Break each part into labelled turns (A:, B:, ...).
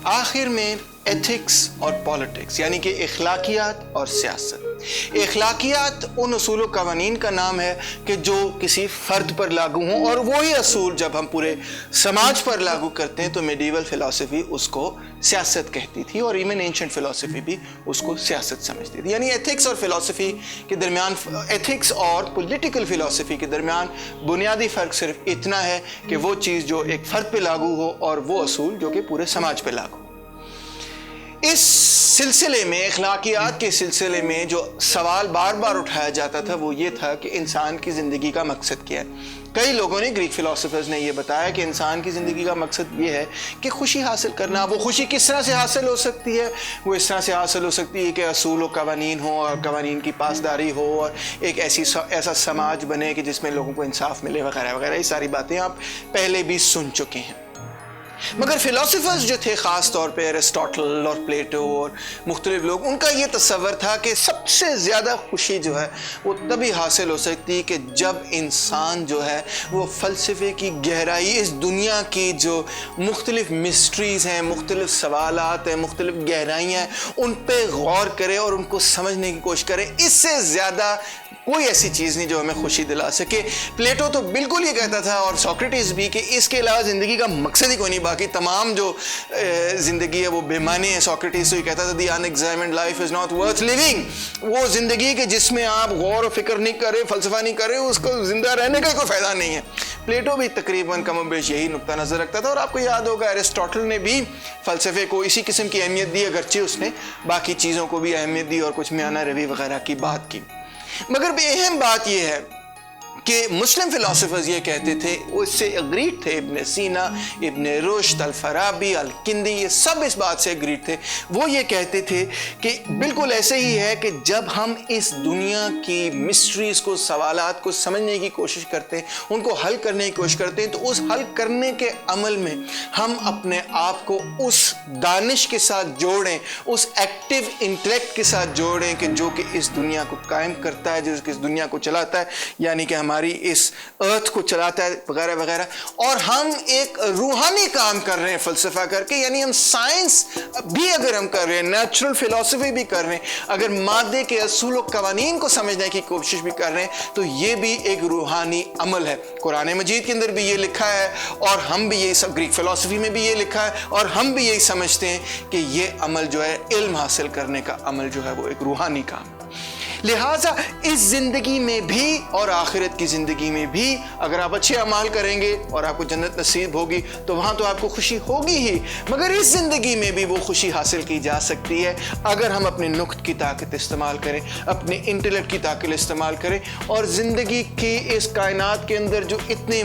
A: آخر میں ایتھکس اور پالیٹکس یعنی کہ اخلاقیات اور سیاست. اخلاقیات ان اصول و قوانین کا نام ہے کہ جو کسی فرد پر لاگو ہوں، اور وہی اصول جب ہم پورے سماج پر لاگو کرتے ہیں تو میڈیول فلسفی اس کو سیاست کہتی تھی، اور ایون اینشنٹ فلسفی بھی اس کو سیاست سمجھتی تھی. یعنی ایتھکس اور فلسفی کے درمیان، ایتھکس اور پولیٹیکل فلسفی کے درمیان بنیادی فرق صرف اتنا ہے کہ وہ چیز جو ایک فرد پہ لاگو ہو اور وہ اصول جو کہ پورے سماج پہ لاگو ہو. اس سلسلے میں، اخلاقیات کے سلسلے میں جو سوال بار بار اٹھایا جاتا تھا وہ یہ تھا کہ انسان کی زندگی کا مقصد کیا ہے. کئی لوگوں نے، گریک فلسفرز نے یہ بتایا کہ انسان کی زندگی کا مقصد یہ ہے کہ خوشی حاصل کرنا. وہ خوشی کس طرح سے حاصل ہو سکتی ہے؟ وہ اس طرح سے حاصل ہو سکتی ہے کہ اصول و قوانین ہو اور قوانین کی پاسداری ہو، اور ایک ایسا سماج بنے کہ جس میں لوگوں کو انصاف ملے وغیرہ وغیرہ. یہ ساری باتیں آپ پہلے بھی سن چکے ہیں. مگر فلسفرز جو تھے، خاص طور پہ ایرسٹاٹل اور پلیٹو اور مختلف لوگ، ان کا یہ تصور تھا کہ سب سے زیادہ خوشی جو ہے وہ تبھی حاصل ہو سکتی ہے کہ جب انسان جو ہے وہ فلسفے کی گہرائی، اس دنیا کی جو مختلف مسٹریز ہیں، مختلف سوالات ہیں، مختلف گہرائیاں ہیں، ان پہ غور کرے اور ان کو سمجھنے کی کوشش کرے. اس سے زیادہ کوئی ایسی چیز نہیں جو ہمیں خوشی دلا سکے. پلیٹو تو بالکل یہ کہتا تھا، اور سوکریٹس بھی، کہ اس کے علاوہ زندگی کا مقصد ہی کوئی نہیں، باقی تمام جو زندگی ہے وہ بے معنی ہے. سوکریٹس تو یہ کہتا تھا the unexamined life is not worth living. وہ زندگی کہ جس میں آپ غور و فکر نہیں کرے، فلسفہ نہیں کرے، اس کو زندہ رہنے کا کوئی فائدہ نہیں ہے. پلیٹو بھی تقریباً کم و بیش یہی نقطہ نظر رکھتا تھا. اور آپ کو یاد ہوگا ایرسٹاٹل نے بھی فلسفے کو اسی قسم کی اہمیت دی، اگرچہ اس نے باقی چیزوں کو بھی اہمیت دی اور کچھ میانہ روی وغیرہ کی بات کی. مگر اہم بات یہ ہے کہ مسلم فلسفرز یہ کہتے تھے، وہ اس سے اگریڈ تھے. ابن سینا، ابن رشد، الفارابی، الکندی، یہ سب اس بات سے اگریڈ تھے. وہ یہ کہتے تھے کہ بالکل ایسے ہی ہے کہ جب ہم اس دنیا کی مسٹریز کو، سوالات کو سمجھنے کی کوشش کرتے ہیں، ان کو حل کرنے کی کوشش کرتے ہیں، تو اس حل کرنے کے عمل میں ہم اپنے آپ کو اس دانش کے ساتھ جوڑیں، اس ایکٹیو انٹلیکٹ کے ساتھ جوڑیں کہ جو کہ اس دنیا کو قائم کرتا ہے، جو کہ اس دنیا کو چلاتا ہے، یعنی کہ ہماری اس ارتھ کو چلاتا ہے وغیرہ وغیرہ. اور ہم ایک روحانی کام کر رہے ہیں فلسفہ کر کے، یعنی ہم سائنس بھی اگر ہم کر رہے ہیں، نیچرل فلسفی بھی کر رہے ہیں، اگر مادے کے اصول و قوانین کو سمجھنے کی کوشش بھی کر رہے ہیں، تو یہ بھی ایک روحانی عمل ہے. قرآن مجید کے اندر بھی یہ لکھا ہے، اور ہم بھی یہی، گریک فلسفی میں بھی یہ لکھا ہے، اور ہم بھی یہی سمجھتے ہیں کہ یہ عمل جو ہے، علم حاصل کرنے کا عمل جو ہے، وہ ایک روحانی کام ہے. لہٰذا اس زندگی میں بھی اور آخرت کی زندگی میں بھی اگر آپ اچھے اعمال کریں گے اور آپ کو جنت نصیب ہوگی تو وہاں تو آپ کو خوشی ہوگی ہی، مگر اس زندگی میں بھی وہ خوشی حاصل کی جا سکتی ہے اگر ہم اپنے نقد کی طاقت استعمال کریں، اپنے انٹلیکٹ کی طاقت استعمال کریں، اور زندگی کی اس کائنات کے اندر جو اتنے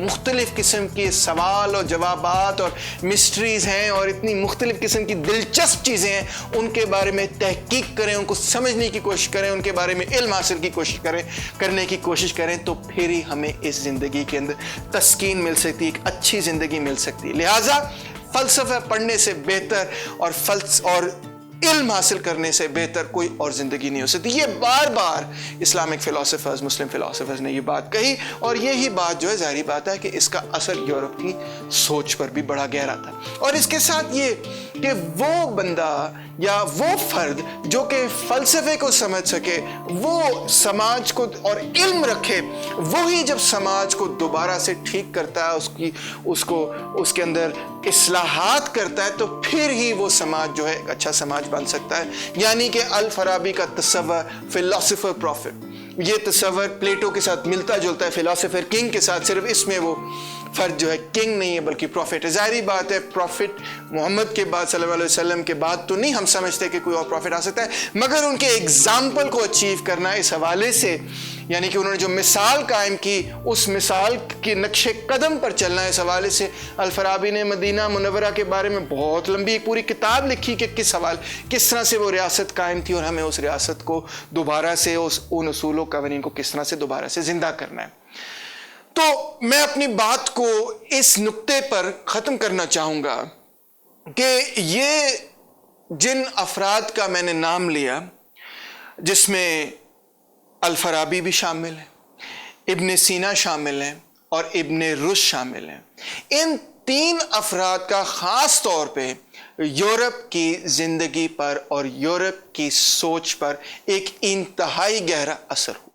A: مختلف قسم کے سوال اور جوابات اور مسٹریز ہیں اور اتنی مختلف قسم کی دلچسپ چیزیں ہیں، ان کے بارے میں تحقیق کریں، ان کو سمجھنے کی کوشش کریں، ان کے بارے میں علم حاصل کی کوشش کرنے کی کوشش کریں، تو پھر ہی ہمیں اس زندگی کے اندر تسکین مل سکتی ہے، ایک اچھی زندگی مل سکتی ہے. لہٰذا فلسفہ پڑھنے سے بہتر اور علم حاصل کرنے سے بہتر کوئی اور زندگی نہیں ہو سکتی. یہ بار بار اسلامک فلسفرز، مسلم فلسفرز نے یہ بات کہی، اور یہی بات جو ہے، ظاہری بات ہے کہ اس کا اثر یورپ کی سوچ پر بھی بڑا گہرا تھا. اور اس کے ساتھ یہ کہ وہ بندہ یا وہ فرد جو کہ فلسفے کو سمجھ سکے، وہ سماج کو اور علم رکھے، وہی جب سماج کو دوبارہ سے ٹھیک کرتا ہے، اس کے اندر اصلاحات کرتا ہے، تو پھر ہی وہ سماج جو ہے ایک اچھا سماج بن سکتا ہے. یعنی کہ الفارابی کا تصور فلسفر پروفٹ، یہ تصور پلیٹو کے ساتھ ملتا جلتا ہے، فلسفر کنگ کے ساتھ، صرف اس میں وہ فرد جو ہے کنگ نہیں ہے بلکہ پروفٹ ہے. ظاہری بات ہے پروفٹ محمد کے بعد صلی اللہ علیہ وسلم کے بعد تو نہیں ہم سمجھتے کہ کوئی اور پروفٹ آ سکتا ہے، مگر ان کے ایگزامپل کو اچیو کرنا اس حوالے سے، یعنی کہ انہوں نے جو مثال قائم کی، اس مثال کے نقش قدم پر چلنا، اس حوالے سے الفارابی نے مدینہ منورہ کے بارے میں بہت لمبی ایک پوری کتاب لکھی کہ کس طرح سے وہ ریاست قائم تھی، اور ہمیں اس ریاست کو دوبارہ سے ان اصول و قوانین کو کس طرح سے دوبارہ سے زندہ کرنا ہے. تو میں اپنی بات کو اس نقطے پر ختم کرنا چاہوں گا کہ یہ جن افراد کا میں نے نام لیا، جس میں الفارابی بھی شامل ہے، ابن سینا شامل ہیں اور ابن رشد شامل ہیں۔ ان 3 افراد کا خاص طور پہ یورپ کی زندگی پر اور یورپ کی سوچ پر ایک انتہائی گہرا اثر ہوا۔